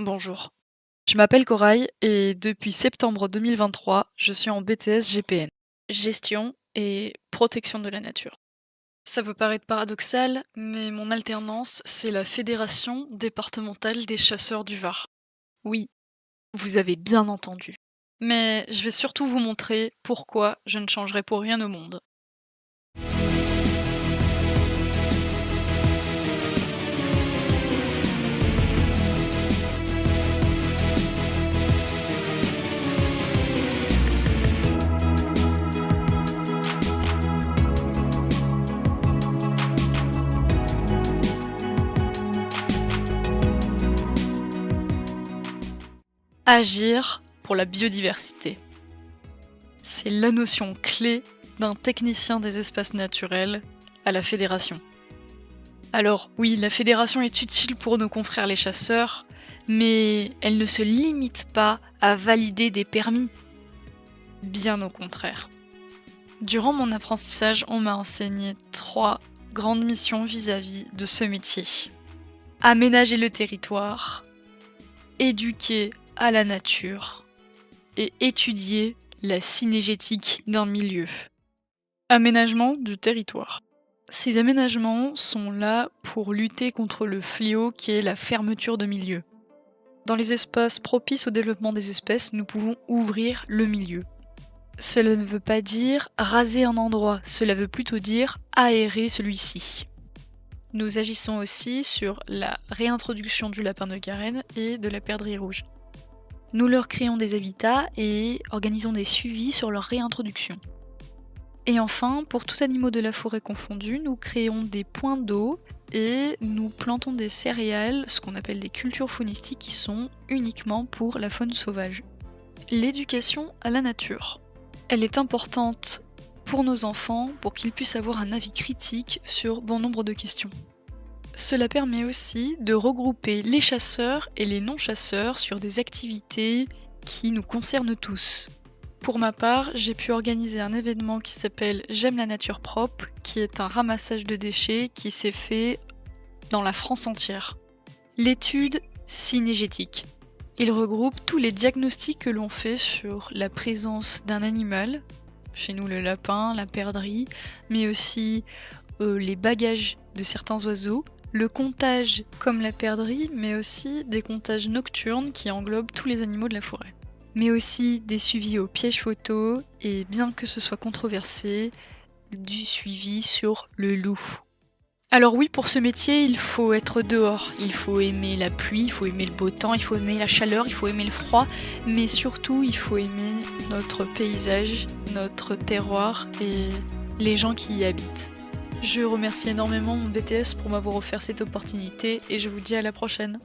Bonjour. Je m'appelle Corail et depuis septembre 2023, je suis en BTS GPN, gestion et protection de la nature. Ça peut paraître paradoxal, mais mon alternance, c'est la Fédération départementale des chasseurs du Var. Oui, vous avez bien entendu. Mais je vais surtout vous montrer pourquoi je ne changerai pour rien au monde. Agir pour la biodiversité. C'est la notion clé d'un technicien des espaces naturels à la Fédération. Alors oui, la fédération est utile pour nos confrères les chasseurs, mais elle ne se limite pas à valider des permis. Bien au contraire. Durant mon apprentissage, on m'a enseigné 3 grandes missions vis-à-vis de ce métier. Aménager le territoire, éduquer à la nature et étudier la synégétique d'un milieu. Aménagement du territoire. Ces aménagements sont là pour lutter contre le fléau qui est la fermeture de milieux. Dans les espaces propices au développement des espèces, nous pouvons ouvrir le milieu. Cela ne veut pas dire raser un endroit, cela veut plutôt dire aérer celui-ci. Nous agissons aussi sur la réintroduction du lapin de Carène et de la perdrix rouge. Nous leur créons des habitats et organisons des suivis sur leur réintroduction. Et enfin, pour tous animaux de la forêt confondus, nous créons des points d'eau et nous plantons des céréales, ce qu'on appelle des cultures faunistiques qui sont uniquement pour la faune sauvage. L'éducation à la nature. Elle est importante pour nos enfants pour qu'ils puissent avoir un avis critique sur bon nombre de questions. Cela permet aussi de regrouper les chasseurs et les non-chasseurs sur des activités qui nous concernent tous. Pour ma part, j'ai pu organiser un événement qui s'appelle J'aime la nature propre, qui est un ramassage de déchets qui s'est fait dans la France entière. L'étude synégétique. Il regroupe tous les diagnostics que l'on fait sur la présence d'un animal, chez nous le lapin, la perdrix, mais aussi les bagages de certains oiseaux, le comptage comme la perdrix, mais aussi des comptages nocturnes qui englobent tous les animaux de la forêt. Mais aussi des suivis au piège photo et, bien que ce soit controversé, du suivi sur le loup. Alors oui, pour ce métier, il faut être dehors, il faut aimer la pluie, il faut aimer le beau temps, il faut aimer la chaleur, il faut aimer le froid, mais surtout il faut aimer notre paysage, notre terroir et les gens qui y habitent. Je remercie énormément mon BTS pour m'avoir offert cette opportunité et je vous dis à la prochaine.